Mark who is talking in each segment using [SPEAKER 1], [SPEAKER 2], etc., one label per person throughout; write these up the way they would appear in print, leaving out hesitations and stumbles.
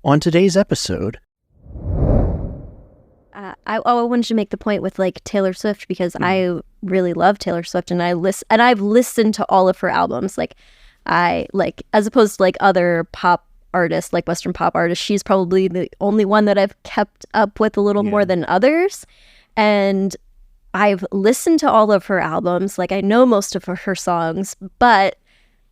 [SPEAKER 1] On today's episode,
[SPEAKER 2] I wanted to make the point with like Taylor Swift because I really love Taylor Swift and I've listened to all of her albums. Like I like, as opposed to like other pop artists, like Western pop artists, she's probably the only one that I've kept up with a little more than others. And I've listened to all of her albums. Like I know most of her songs, but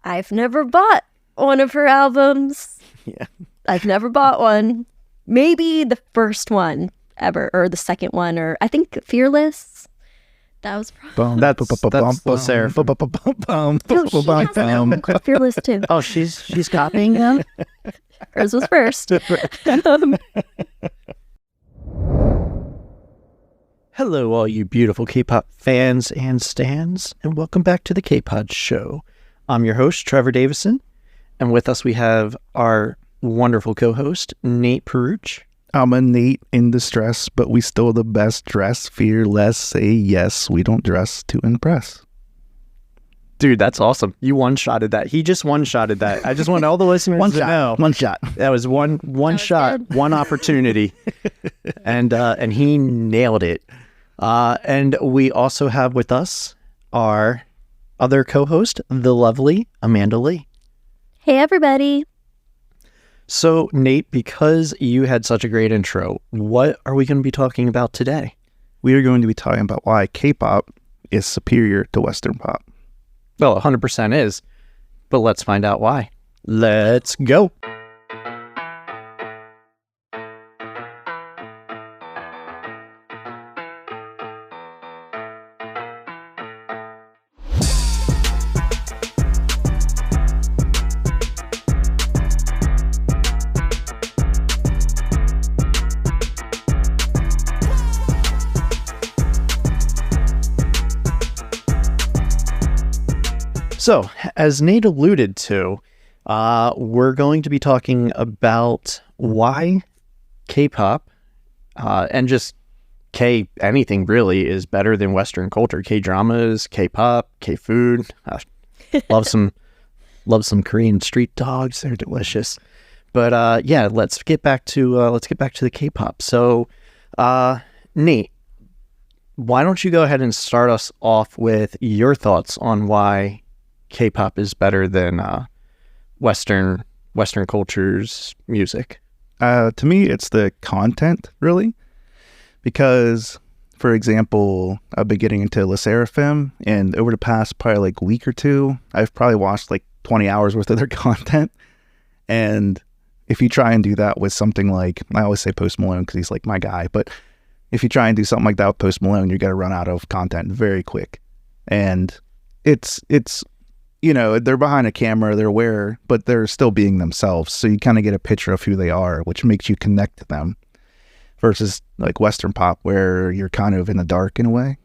[SPEAKER 2] I've never bought one of her albums.
[SPEAKER 1] Yeah.
[SPEAKER 2] I've never bought one. Maybe the first one ever, or the second one, or I think Fearless. That was
[SPEAKER 1] that's Sarah.
[SPEAKER 2] Fearless too.
[SPEAKER 1] Oh, she's copying them?
[SPEAKER 2] Hers was first.
[SPEAKER 1] Hello, all you beautiful K-pop fans and stans, and welcome back to the K-Pod Show. I'm your host, Trevor Davison, and with us we have our wonderful co-host, Nate Peruch.
[SPEAKER 3] I'm a Nate in distress, but we still the best dress. Fearless, say yes, we don't dress to impress.
[SPEAKER 1] Dude, that's awesome. You one-shotted that. He just one-shotted that. I just want all the listeners to know.
[SPEAKER 3] One shot.
[SPEAKER 1] That was one shot,
[SPEAKER 2] good.
[SPEAKER 1] one opportunity. and he nailed it. And we also have with us our other co-host, the lovely Amanda Lee.
[SPEAKER 2] Hey, everybody.
[SPEAKER 1] So, Nate, because you had such a great intro, what are we going to be talking about today?
[SPEAKER 3] We are going to be talking about why K-pop is superior to Western pop.
[SPEAKER 1] Well, 100% is, but let's find out why. Let's go. So, as Nate alluded to, we're going to be talking about why K-pop and just anything really is better than Western culture. K-dramas, K-pop, K-food. Love some Korean street dogs. They're delicious. But yeah, let's get back to the K-pop. So, Nate, why don't you go ahead and start us off with your thoughts on why K-pop is better than Western culture's music?
[SPEAKER 3] To me, it's the content, really. Because, for example, I've been getting into Le Sserafim, and over the past probably like week or two, I've probably watched like 20 hours worth of their content. And if you try and do that with something like, I always say Post Malone because he's like my guy, but if you try and do something like that with Post Malone, you're going to run out of content very quick. And it's you know, they're behind a camera, they're aware, but they're still being themselves. So you kind of get a picture of who they are, which makes you connect to them versus like Western pop where you're kind of in the dark in a way.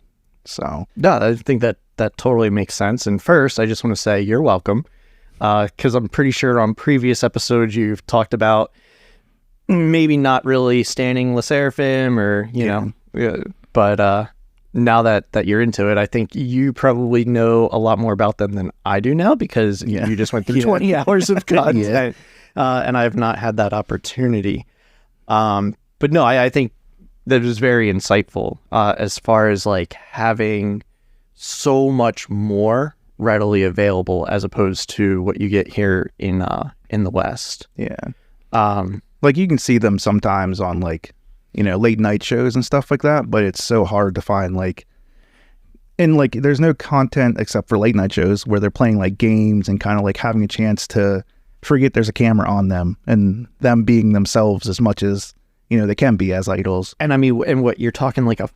[SPEAKER 3] So
[SPEAKER 1] no, I think that totally makes sense. And first, I just want to say you're welcome, because I'm pretty sure on previous episodes you've talked about maybe not really standing Le Sserafim or, you know, but now that you're into it, I think you probably know a lot more about them than I do now because you just went through 20 hours of content, and I have not had that opportunity. But no, I think that was very insightful as far as like having so much more readily available as opposed to what you get here in the West.
[SPEAKER 3] Yeah. Like you can see them sometimes on like, you know, late night shows and stuff like that, but it's so hard to find like, and like there's no content except for late night shows where they're playing like games and kind of like having a chance to forget there's a camera on them and them being themselves as much as, you know, they can be as idols.
[SPEAKER 1] And I mean, and what you're talking like a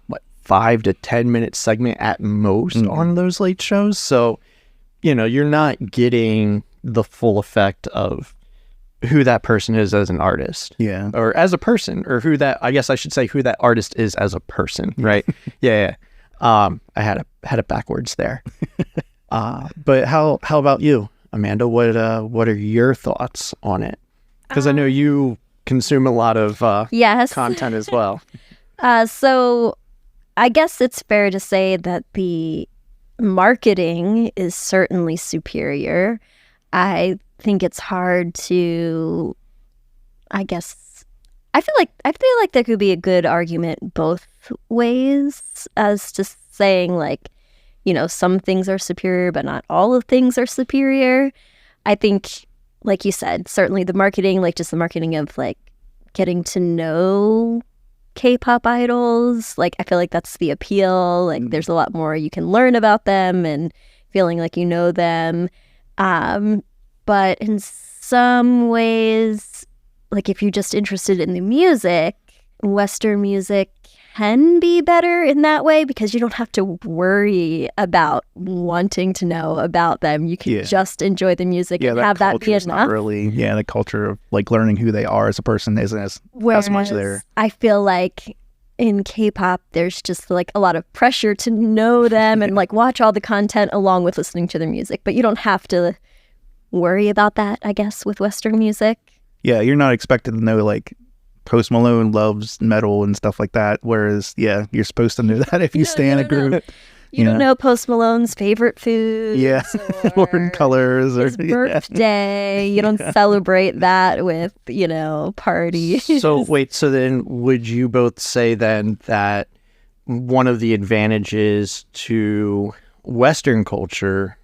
[SPEAKER 1] 5 to 10 minute segment at most on those late shows. So, you know, you're not getting the full effect of who that person is as an artist, or as a person, or who that artist is as a person, right? yeah. I had it backwards there. But how about you, Amanda? What are your thoughts on it? Because I know you consume a lot of content as well.
[SPEAKER 2] So I guess it's fair to say that the marketing is certainly superior. I think it's hard to I guess I feel like there could be a good argument both ways as to saying like, some things are superior, but not all of things are superior. I think, like you said, certainly the marketing, like just the marketing of like getting to know K-pop idols, like I feel like that's the appeal. Like there's a lot more you can learn about them and feeling like you know them. But in some ways, like if you're just interested in the music, Western music can be better in that way because you don't have to worry about wanting to know about them. You can just enjoy the music and have that be enough.
[SPEAKER 3] Not really, the culture of like learning who they are as a person isn't as much there.
[SPEAKER 2] I feel like in K-pop, there's just like a lot of pressure to know them and like watch all the content along with listening to their music. But you don't have to worry about that, I guess, with Western music.
[SPEAKER 3] Yeah, you're not expected to know like Post Malone loves metal and stuff like that. Whereas, you're supposed to know that if you stay in a group.
[SPEAKER 2] You don't know Post Malone's favorite foods.
[SPEAKER 3] Yeah, or colors. Or
[SPEAKER 2] his birthday. You don't celebrate that with, parties.
[SPEAKER 1] So then would you both say then that one of the advantages to Western culture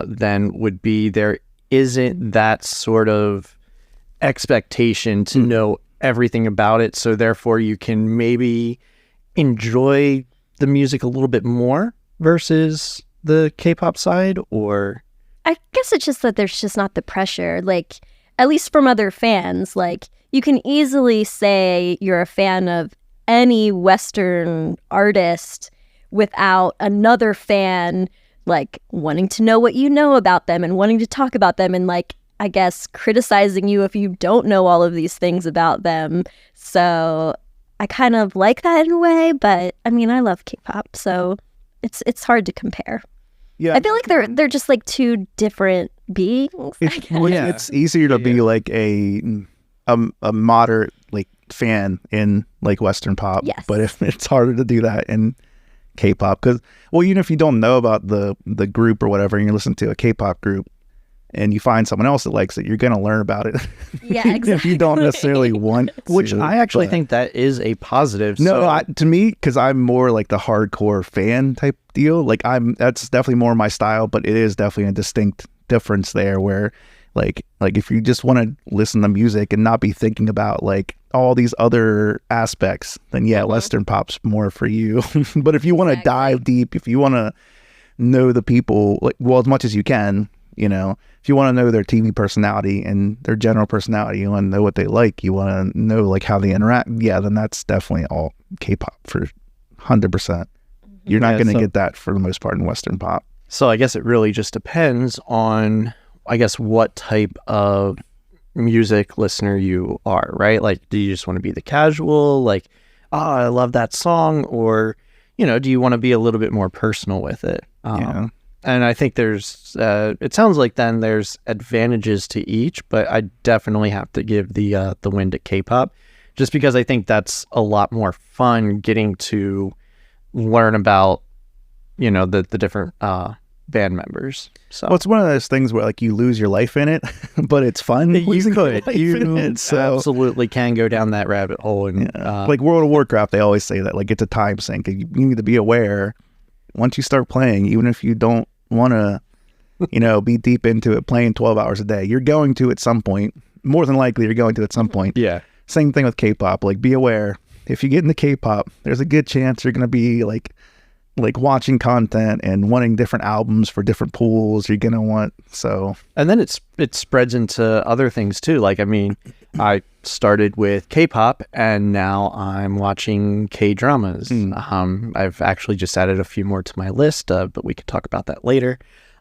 [SPEAKER 1] then would be there isn't that sort of expectation to know everything about it, so therefore you can maybe enjoy the music a little bit more versus the K-pop side? Or
[SPEAKER 2] I guess it's just that there's just not the pressure, like at least from other fans. Like you can easily say you're a fan of any Western artist without another fan like wanting to know what you know about them and wanting to talk about them and like I guess criticizing you if you don't know all of these things about them. So I kind of like that in a way, but I mean I love K-pop, so it's hard to compare.
[SPEAKER 3] Yeah,
[SPEAKER 2] I feel like they're just like two different beings.
[SPEAKER 3] It's easier to be like a moderate like fan in like Western pop, but if it's harder to do that in K-pop because even if you don't know about the group or whatever, and you listen to a K-pop group and you find someone else that likes it, you're going to learn about it.
[SPEAKER 2] Yeah, exactly.
[SPEAKER 3] If you don't necessarily want to.
[SPEAKER 1] Which I actually think that is a positive.
[SPEAKER 3] No, to me, because I'm more like the hardcore fan type deal. Like that's definitely more my style, but it is definitely a distinct difference there where like if you just want to listen to music and not be thinking about like all these other aspects, then Western pop's more for you. But if you want to dive deep, if you want to know the people, like as much as you can, if you want to know their TV personality and their general personality, you want to know what they like, you want to know like how they interact, then that's definitely all K-pop for 100%. You're not going to get that for the most part in Western pop.
[SPEAKER 1] So I guess it really just depends on, I guess, what type of music listener you are, right? Like, do you just want to be the casual, like, I love that song, or, do you want to be a little bit more personal with it? And I think there's, it sounds like then there's advantages to each, but I definitely have to give the win to K-pop, just because I think that's a lot more fun getting to learn about, the different band members. So
[SPEAKER 3] it's one of those things where like you lose your life in it, but it's fun.
[SPEAKER 1] You absolutely can go down that rabbit hole. And
[SPEAKER 3] like World of Warcraft, they always say that like it's a time sink. You need to be aware once you start playing, even if you don't want to be deep into it, playing 12 hours a day, you're going to at some point. More than likely you're going to at some point. Same thing with K-pop. Like be aware, if you get into K-pop, there's a good chance you're going to be like watching content and wanting different albums for different pools you're going to want. So
[SPEAKER 1] and then it spreads into other things too. Like I mean, I started with K-pop and now I'm watching K-dramas. I've actually just added a few more to my list, but we could talk about that later.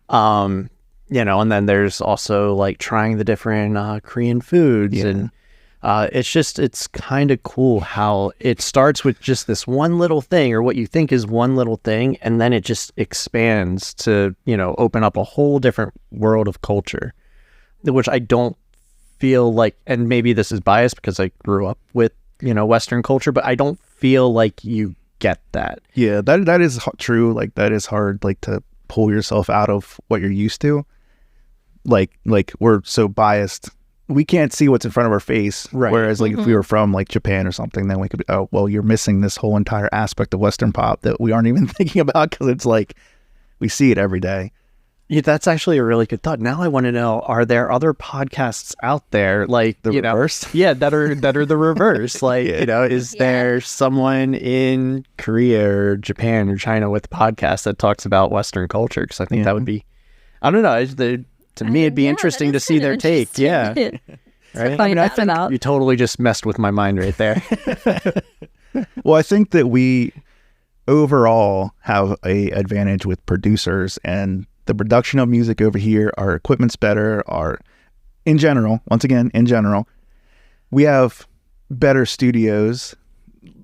[SPEAKER 1] And then there's also like trying the different Korean foods and it's kind of cool how it starts with just this one little thing or what you think is one little thing, and then it just expands to, open up a whole different world of culture, which I don't feel like, and maybe this is biased because I grew up with, Western culture, but I don't feel like you get that.
[SPEAKER 3] Yeah, that is true. Like that is hard, like to pull yourself out of what you're used to. Like we're so biased we can't see what's in front of our face.
[SPEAKER 1] Right.
[SPEAKER 3] Whereas like if we were from like Japan or something, then we could be, oh, well, you're missing this whole entire aspect of Western pop that we aren't even thinking about because it's like we see it every day.
[SPEAKER 1] Yeah, that's actually a really good thought. Now I want to know, are there other podcasts out there like
[SPEAKER 3] The reverse?
[SPEAKER 1] Yeah, that are the reverse. Like,
[SPEAKER 3] Yeah.
[SPEAKER 1] is there someone in Korea or Japan or China with a podcast that talks about Western culture? Because I think that would be, I don't know, to me it'd be interesting to see their take. Yeah. Right?
[SPEAKER 2] Find out about.
[SPEAKER 1] You totally just messed with my mind right there.
[SPEAKER 3] Well, I think that we overall have a advantage with producers and the production of music over here. Our equipment's better. In general, we have better studios.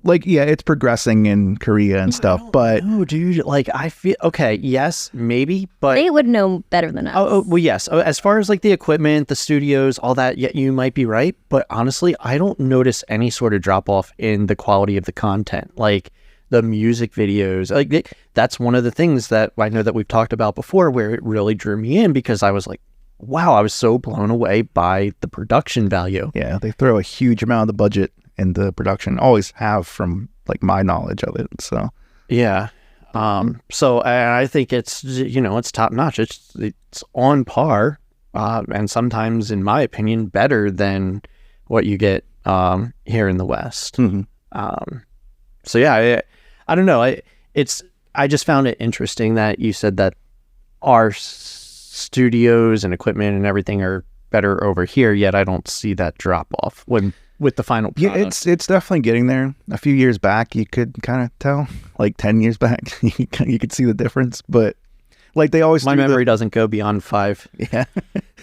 [SPEAKER 3] Like, yeah, it's progressing in Korea and stuff, but
[SPEAKER 1] no, dude, like I feel okay. Yes, maybe, but
[SPEAKER 2] They would know better than us.
[SPEAKER 1] well, yes. As far as like the equipment, the studios, all that, yeah, you might be right. But honestly, I don't notice any sort of drop off in the quality of the content. Like the music videos, like that's one of the things that I know that we've talked about before, where it really drew me in because I was like, wow, I was so blown away by the production value.
[SPEAKER 3] yeah, they throw a huge amount of the budget into production. Always have, from like my knowledge of it. So
[SPEAKER 1] Yeah. So I think it's, it's top notch. It's on par, and sometimes, in my opinion, better than what you get here in the West. So yeah, I don't know. I just found it interesting that you said that our studios and equipment and everything are better over here, yet I don't see that drop off with the final product.
[SPEAKER 3] yeah, it's definitely getting there. A few years back, you could kind of tell. Like 10 years back, you could see the difference. But like they always,
[SPEAKER 1] my memory doesn't go beyond 5.
[SPEAKER 3] Yeah.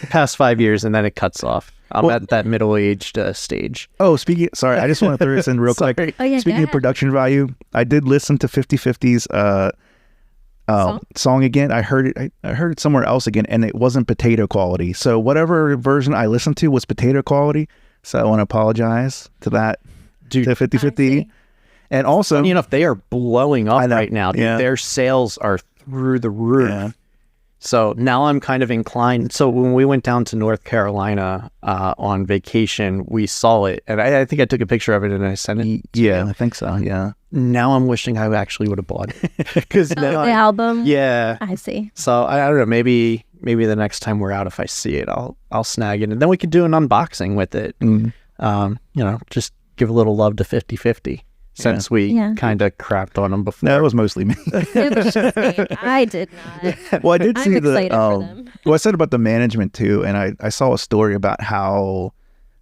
[SPEAKER 1] Past 5 years, and then it cuts off. I'm at that middle-aged stage.
[SPEAKER 3] Oh, sorry, I just want to throw this in real quick.
[SPEAKER 1] Sorry.
[SPEAKER 2] Oh, yeah,
[SPEAKER 3] Speaking of production value, I did listen to 50/50's song again. I heard it somewhere else again, and it wasn't potato quality. So whatever version I listened to was potato quality. So I want to apologize to that,
[SPEAKER 1] Dude,
[SPEAKER 3] to 50/50. And also,
[SPEAKER 1] funny enough, they are blowing up right now. Dude.
[SPEAKER 3] Yeah.
[SPEAKER 1] Their sales are through the roof.
[SPEAKER 3] Yeah.
[SPEAKER 1] So now I'm kind of inclined. So when we went down to North Carolina on vacation, we saw it. And I think I took a picture of it and I sent it.
[SPEAKER 3] Yeah, I think so. Yeah.
[SPEAKER 1] Now I'm wishing I actually would have bought it. Because
[SPEAKER 2] the album.
[SPEAKER 1] yeah.
[SPEAKER 2] I see.
[SPEAKER 1] So I don't know. Maybe the next time we're out, if I see it, I'll snag it. And then we could do an unboxing with it. Just give a little love to 50/50. Since we kind of crapped on them before.
[SPEAKER 3] No, it was mostly me.
[SPEAKER 2] It was just me. I did not.
[SPEAKER 3] Well, I did
[SPEAKER 2] I'm
[SPEAKER 3] see
[SPEAKER 2] excited for them.
[SPEAKER 3] well, I said about the management too, and I saw a story about how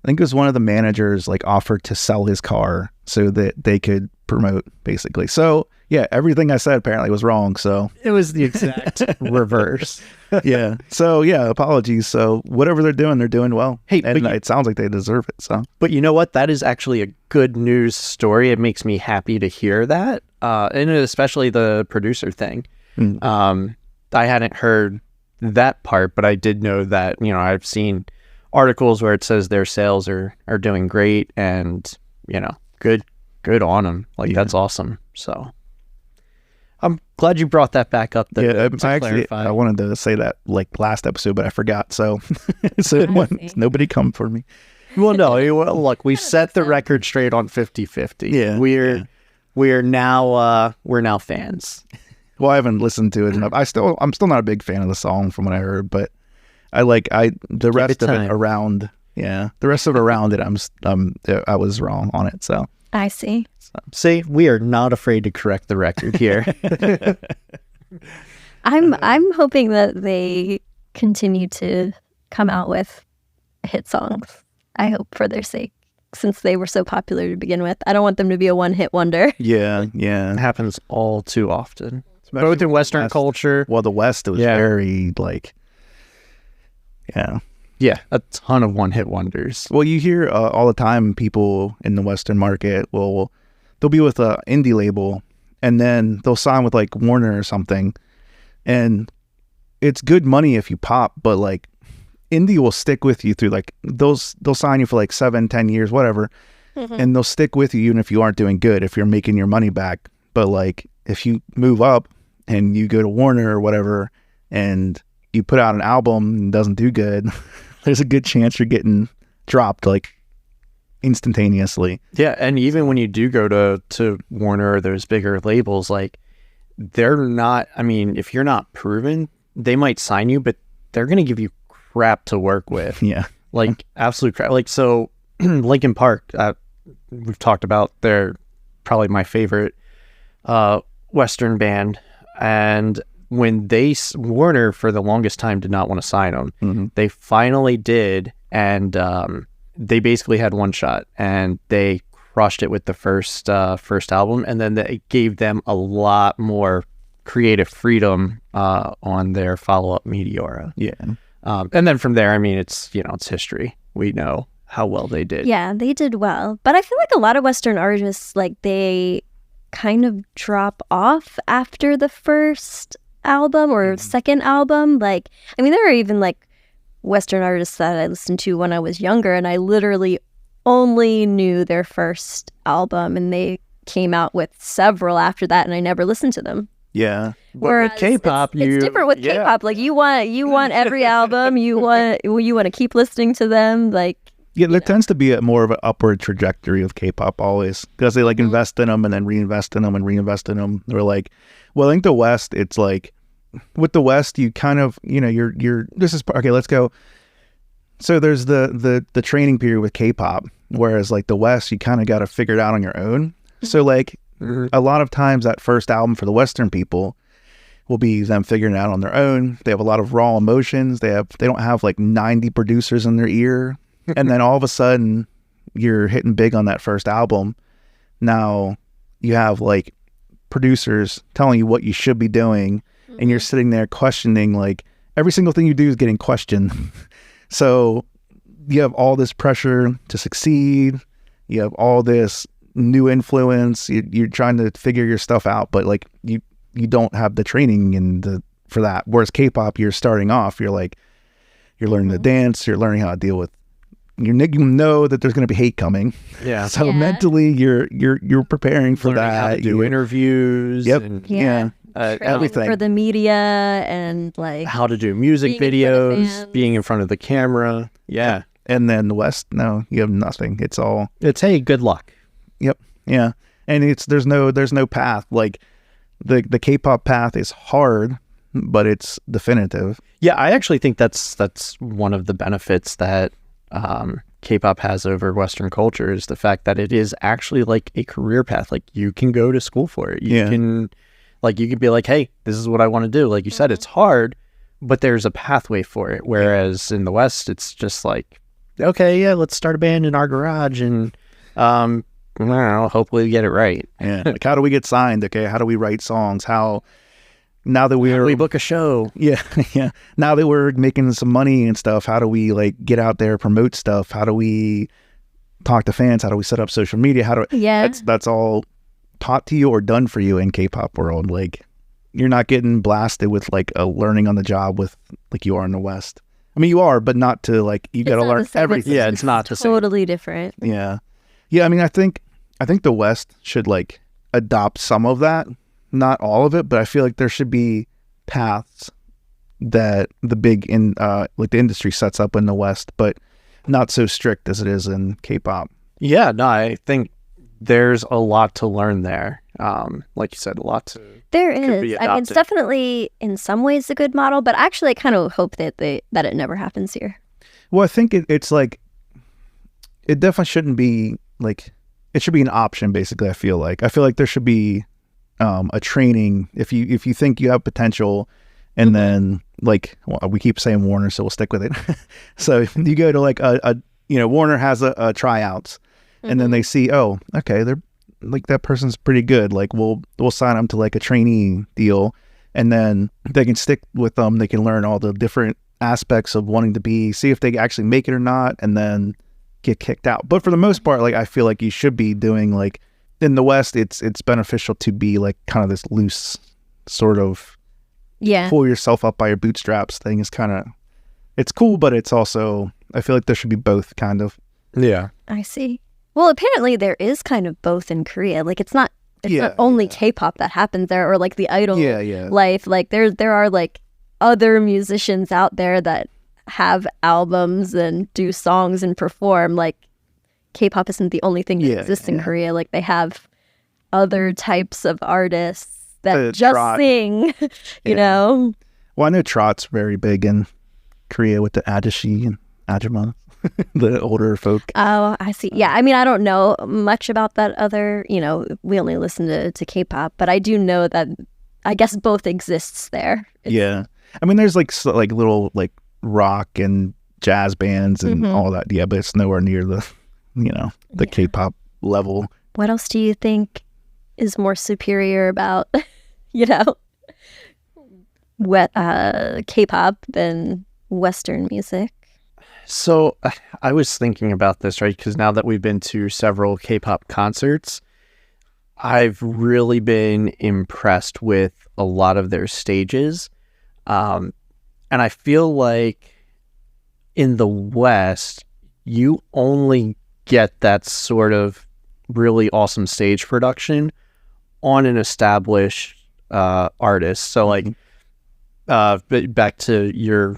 [SPEAKER 3] I think it was one of the managers like offered to sell his car so that they could promote, basically. So yeah, everything I said apparently was wrong. So
[SPEAKER 1] It was the exact reverse.
[SPEAKER 3] yeah. So yeah, apologies. So whatever they're doing well.
[SPEAKER 1] Hey,
[SPEAKER 3] and
[SPEAKER 1] but
[SPEAKER 3] it sounds like they deserve it. So
[SPEAKER 1] But you know what? That is actually a good news story. It makes me happy to hear that, and especially the producer thing. I hadn't heard that part, but I did know that, I've seen articles where it says their sales are doing great, and, good on them. Like, that's awesome. So I'm glad you brought that back up.
[SPEAKER 3] I wanted to say that like last episode, but I forgot. So, nobody come for me.
[SPEAKER 1] Well, no, look, we set the record straight on 50/50.
[SPEAKER 3] Yeah,
[SPEAKER 1] we're now fans.
[SPEAKER 3] Well, I haven't listened to it enough. I'm still not a big fan of the song from what I heard, but the rest of it around. Yeah, the rest of it around it, I was wrong on it. So
[SPEAKER 2] I see.
[SPEAKER 1] See, we are not afraid to correct the record here.
[SPEAKER 2] I'm hoping that they continue to come out with hit songs. I hope for their sake, since they were so popular to begin with. I don't want them to be a one-hit wonder.
[SPEAKER 3] yeah.
[SPEAKER 1] It happens all too often. Both in Western culture.
[SPEAKER 3] Well, the West, it was very
[SPEAKER 1] Yeah, a ton of one-hit wonders.
[SPEAKER 3] Well, you hear all the time people in the Western market they'll be with an indie label, and then they'll sign with like Warner or something, and it's good money if you pop, but like indie will stick with you through like they'll sign you for like 7-10 years, whatever, and they'll stick with you even if you aren't doing good, if you're making your money back. But like if you move up and you go to Warner or whatever and you put out an album and it doesn't do good, there's a good chance you're getting dropped like instantaneously.
[SPEAKER 1] Yeah, and even when you do go to Warner or those bigger labels, like they're not, I mean, if you're not proven, they might sign you, but they're going to give you crap to work with.
[SPEAKER 3] Yeah.
[SPEAKER 1] Like absolute crap. Like, so Linkin Park, we've talked about, they're probably my favorite Western band. And when Warner for the longest time did not want to sign them,
[SPEAKER 3] Mm-hmm.
[SPEAKER 1] they finally did. And they basically had one shot and they crushed it with the first album. And then they gave them a lot more creative freedom on their follow-up Meteora.
[SPEAKER 3] Yeah.
[SPEAKER 1] And then from there, I mean, it's history. We know how well they did.
[SPEAKER 2] Yeah, they did well. But I feel like a lot of Western artists, like, they kind of drop off after the first album or second album. Like, I mean, there are even, like, Western artists that I listened to when I was younger, and I literally only knew their first album, and they came out with several after that, and I never listened to them.
[SPEAKER 3] Yeah.
[SPEAKER 1] But
[SPEAKER 2] Whereas
[SPEAKER 1] with K-pop,
[SPEAKER 2] it's different with K-pop. Like, you want every album. You want to keep listening to them. Like,
[SPEAKER 3] Yeah, there tends to be more of an upward trajectory of K-pop always, because they like invest in them and then reinvest in them and reinvest in them. They're like, well, I think the West, it's like, with the West, you kind of, okay, let's go. So there's the training period with K-pop, whereas like the West, you kind of got to figure it out on your own. So like a lot of times that first album for the Western people will be them figuring it out on their own. They have a lot of raw emotions. They don't have like 90 producers in their ear. And then all of a sudden you're hitting big on that first album. Now you have like producers telling you what you should be doing, and you're sitting there questioning, like every single thing you do is getting questioned. So you have all this pressure to succeed. You have all this new influence. You're trying to figure your stuff out, but like you don't have the training for that. Whereas K-pop, you're starting off, you're learning to dance, you're learning how to deal with, you know that there's going to be hate coming.
[SPEAKER 1] Yeah.
[SPEAKER 3] So mentally you're preparing for
[SPEAKER 1] Learning
[SPEAKER 3] that.
[SPEAKER 1] how to do interviews.
[SPEAKER 3] Yep.
[SPEAKER 1] And,
[SPEAKER 3] Yeah. Everything
[SPEAKER 2] for the media and like
[SPEAKER 1] how to do music
[SPEAKER 2] being in front of
[SPEAKER 1] videos,
[SPEAKER 2] fans.
[SPEAKER 1] being in front of the camera. Yeah.
[SPEAKER 3] And then the West, no, you have nothing. It's all,
[SPEAKER 1] It's, hey, good luck.
[SPEAKER 3] yep. Yeah. And there's no path. Like the K-pop path is hard, but it's definitive.
[SPEAKER 1] Yeah, I actually think that's one of the benefits that K-pop has over Western culture, is the fact that it is actually like a career path. Like you can go to school for it. You can be like, hey, this is what I want to do. Like you said, it's hard, but there's a pathway for it. Whereas in the West, it's just like, okay, yeah, let's start a band in our garage and I don't know, hopefully we get it right.
[SPEAKER 3] Yeah. Like how do we get signed? Okay. How do we write songs? Now that
[SPEAKER 1] We book a show.
[SPEAKER 3] Yeah. Yeah. Now that we're making some money and stuff, how do we like get out there, promote stuff? How do we talk to fans? How do we set up social media? That's all taught to you or done for you in K-pop world. Like you're not getting blasted with like a learning on the job with like you are in the West. I mean, you are, but not to like, you got to learn everything.
[SPEAKER 1] Yeah, it's not the same.
[SPEAKER 2] totally different.
[SPEAKER 3] Yeah. Yeah. I mean, I think the West should like adopt some of that, not all of it, but I feel like there should be paths that the big like the industry sets up in the West, but not so strict as it is in K-pop.
[SPEAKER 1] Yeah, no, I think there's a lot to learn there. Like you said, a lot to.
[SPEAKER 2] There
[SPEAKER 1] could be
[SPEAKER 2] is. I mean, it's
[SPEAKER 1] adopted.
[SPEAKER 2] definitely in some ways a good model, but actually I kind of hope that it never happens here.
[SPEAKER 3] Well, I think it's like, it definitely shouldn't be like, it should be an option basically. I feel like there should be a training if you think you have potential, and then like, well, we keep saying Warner, so we'll stick with it. So you go to like Warner has a tryouts, and then they see, oh, okay, they're like, that person's pretty good. Like we'll sign them to like a trainee deal, and then they can stick with them. They can learn all the different aspects of wanting to see if they actually make it or not, and then get kicked out. But for the most part, like I feel like you should be doing like, in the West, it's beneficial to be like kind of this loose sort of pull yourself up by your bootstraps thing is kind of, it's cool, but it's also, I feel like there should be both kind of.
[SPEAKER 1] Yeah.
[SPEAKER 2] I see. Well, apparently there is kind of both in Korea. Like it's not only K-pop that happens there, or like the idol life. Like there are like other musicians out there that have albums and do songs and perform. Like K-pop isn't the only thing that exists in Korea. Like they have other types of artists that just
[SPEAKER 3] Trot.
[SPEAKER 2] sing, you know?
[SPEAKER 3] Well, I know Trot's very big in Korea with the Adashi and Ajima, the older folk.
[SPEAKER 2] Oh, I see. Yeah, I mean, I don't know much about that other, you know, we only listen to K-pop, but I do know that I guess both exists there.
[SPEAKER 3] Yeah. I mean, there's like little like rock and jazz bands and all that. Yeah, but it's nowhere near the, you know, the K-pop level.
[SPEAKER 2] What else do you think is more superior about, you know, K-pop than Western music?
[SPEAKER 1] So I was thinking about this, right? Because now that we've been to several K-pop concerts, I've really been impressed with a lot of their stages. And I feel like in the West, you only get that sort of really awesome stage production on an established artist. So like back to your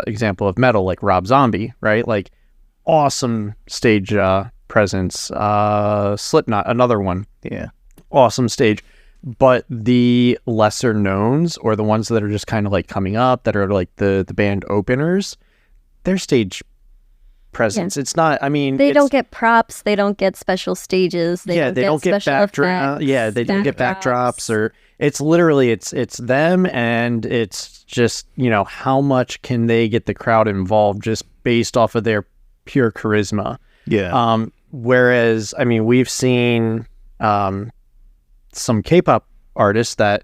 [SPEAKER 1] example of metal, like Rob Zombie, right? Like awesome stage presence. Slipknot, another one.
[SPEAKER 3] Yeah.
[SPEAKER 1] Awesome stage. But the lesser knowns, or the ones that are just kind of like coming up, that are like the band openers, their stage presence. It's not, I mean,
[SPEAKER 2] they don't get props, they don't get special stages, they don't get backdrops.
[SPEAKER 1] They don't get backdrops, or it's literally it's them, and it's just, you know, how much can they get the crowd involved just based off of their pure charisma.
[SPEAKER 3] Yeah.
[SPEAKER 1] Whereas, I mean, we've seen some K-pop artists that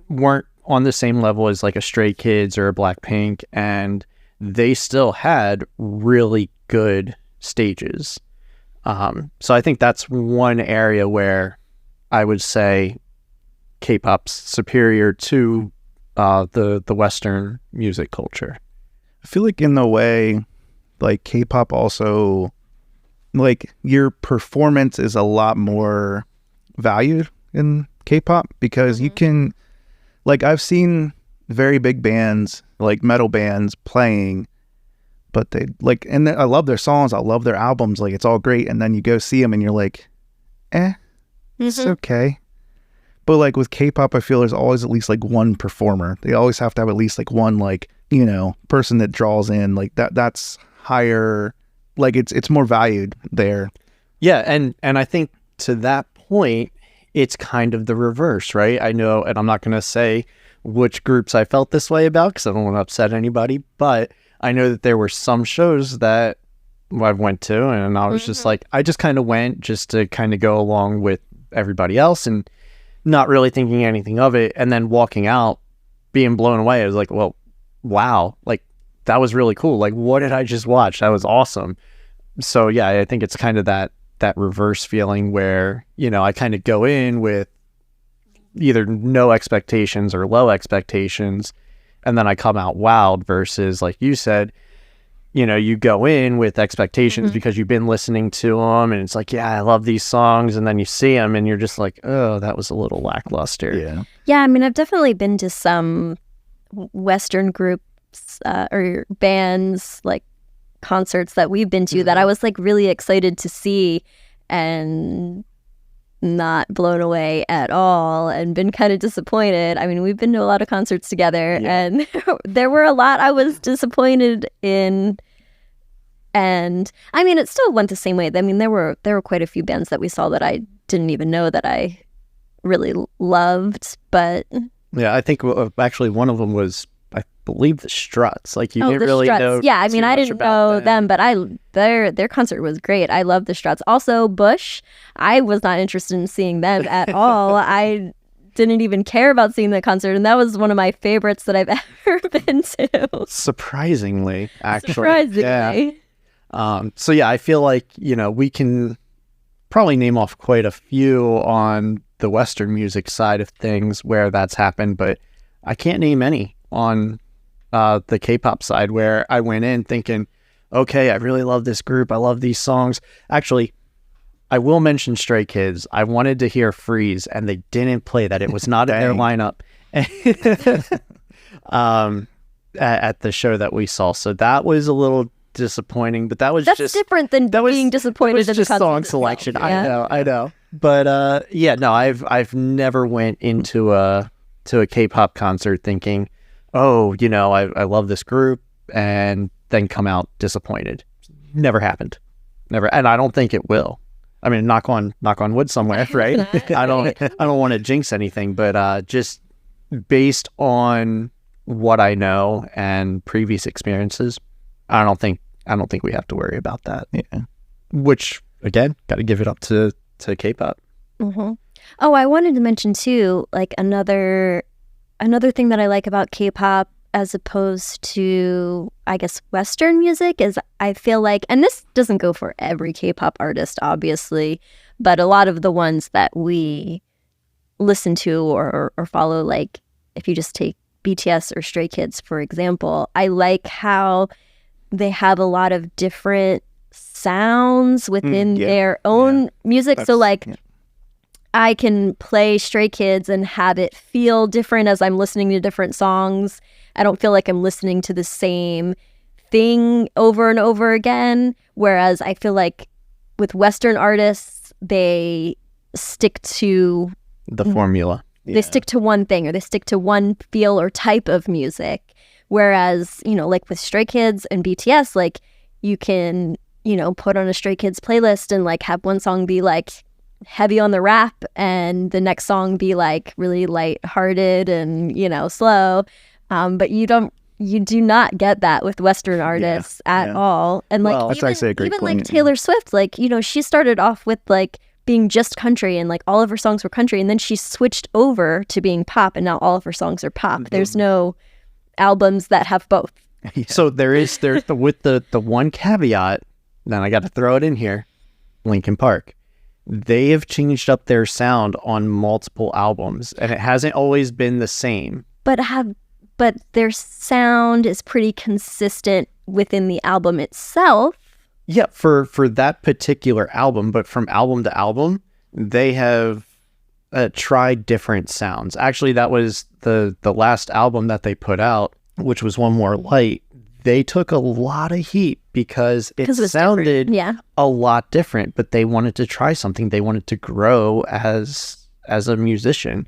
[SPEAKER 1] weren't on the same level as like a Stray Kids or a Blackpink, and they still had really good stages. So I think that's one area where I would say K-pop's superior to the Western music culture.
[SPEAKER 3] I feel like in the way, like K-pop also, like your performance is a lot more valued in K-pop, because you can, like, I've seen very big bands, like metal bands playing, but they like, and I love their songs, I love their albums, like it's all great, and then you go see them and you're like, it's okay. But like with K-pop, I feel there's always at least like one performer. They always have to have at least like one, like, you know, person that draws in, like that's higher, like it's more valued there.
[SPEAKER 1] Yeah, and I think to that point, it's kind of the reverse, right? I know, and I'm not going to say which groups I felt this way about because I don't want to upset anybody, but I know that there were some shows that I went to, and I was just like, I just kind of went just to kind of go along with everybody else and not really thinking anything of it, and then walking out being blown away. I was like, well, wow, like that was really cool. Like, what did I just watch? That was awesome. So yeah, I think it's kind of that reverse feeling where, you know, I kind of go in with either no expectations or low expectations, and then I come out wowed, versus like you said, you know, you go in with expectations because you've been listening to them, and it's like, yeah, I love these songs, and then you see them and you're just like, oh, that was a little lackluster.
[SPEAKER 2] Yeah, I mean, I've definitely been to some Western groups or bands, like concerts that we've been to that I was like really excited to see and not blown away at all, and been kind of disappointed. I mean, we've been to a lot of concerts together, and there were a lot I was disappointed in, and I mean, it still went the same way. I mean, there were quite a few bands that we saw that I didn't even know that I really loved, but
[SPEAKER 1] yeah, I think actually one of them was, I believe, the Struts. Like, you didn't really
[SPEAKER 2] Struts.
[SPEAKER 1] know.
[SPEAKER 2] Yeah, I mean, I didn't know them, but their concert was great. I love the Struts. Also, Bush, I was not interested in seeing them at all. I didn't even care about seeing the concert, and that was one of my favorites that I've ever been to.
[SPEAKER 1] Surprisingly, actually.
[SPEAKER 2] Surprisingly.
[SPEAKER 1] Yeah. So yeah, I feel like, you know, we can probably name off quite a few on the Western music side of things where that's happened, but I can't name any on the K-pop side where I went in thinking, okay, I really love this group, I love these songs. Actually, I will mention Stray Kids. I wanted to hear Freeze, and they didn't play that. It was not in their lineup. at the show that we saw. So that was a little disappointing, but that's just
[SPEAKER 2] different than being disappointed in
[SPEAKER 1] just
[SPEAKER 2] the
[SPEAKER 1] song
[SPEAKER 2] concert
[SPEAKER 1] selection.
[SPEAKER 2] itself.
[SPEAKER 1] I know. But yeah, no, I've never went into a K-pop concert thinking, oh, I love this group, and then come out disappointed. Never happened. Never, and I don't think it will. I mean, knock on wood somewhere, right? I don't want to jinx anything, but just based on what I know and previous experiences, I don't think we have to worry about that.
[SPEAKER 3] Yeah.
[SPEAKER 1] Which again, got to give it up to K-pop.
[SPEAKER 2] Mm-hmm. Oh, I wanted to mention too, like another thing that I like about K-pop as opposed to, I guess, Western music is I feel like, and this doesn't go for every K-pop artist, obviously, but a lot of the ones that we listen to or follow, like if you just take BTS or Stray Kids, for example, I like how they have a lot of different sounds within their own music. So like I can play Stray Kids and have it feel different as I'm listening to different songs. I don't feel like I'm listening to the same thing over and over again. Whereas I feel like with Western artists, they stick to
[SPEAKER 1] the formula.
[SPEAKER 2] They stick to one thing, or they stick to one feel or type of music. Whereas, like with Stray Kids and BTS, like you can, put on a Stray Kids playlist and like have one song be like heavy on the rap and the next song be like really lighthearted and, slow. But you do not get that with Western artists at all. And like,
[SPEAKER 3] that's actually a great
[SPEAKER 2] even
[SPEAKER 3] point.
[SPEAKER 2] like Taylor Swift, like, she started off with like being just country and like all of her songs were country, and then she switched over to being pop, and now all of her songs are pop. There's no albums that have both.
[SPEAKER 1] So there's with the one caveat, then I got to throw it in here, Linkin Park. They have changed up their sound on multiple albums, and it hasn't always been the same.
[SPEAKER 2] But their sound is pretty consistent within the album itself.
[SPEAKER 1] Yeah, for that particular album, but from album to album, they have tried different sounds. Actually, that was the last album that they put out, which was One More Light. They took a lot of heat because it sounded a lot different, but they wanted to try something. They wanted to grow as a musician.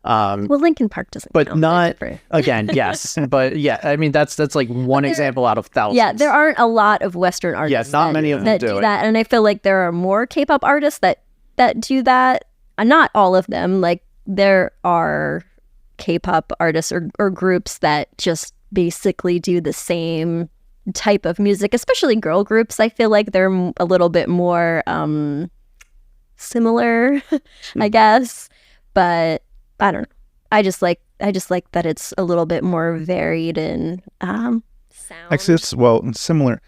[SPEAKER 2] Well, Linkin Park doesn't.
[SPEAKER 1] But not again, yes. But yeah, I mean that's like one example out of thousands.
[SPEAKER 2] Yeah, there aren't a lot of Western artists.
[SPEAKER 1] Yeah, not many of them
[SPEAKER 2] that do that, and I feel like there are more K-pop artists that do that. Not all of them. Like there are K-pop artists or groups that just basically do the same type of music, especially girl groups. I feel like they're a little bit more similar, I guess. But I don't know. I just like that it's a little bit more varied in sound.
[SPEAKER 3] Actually, it's similar.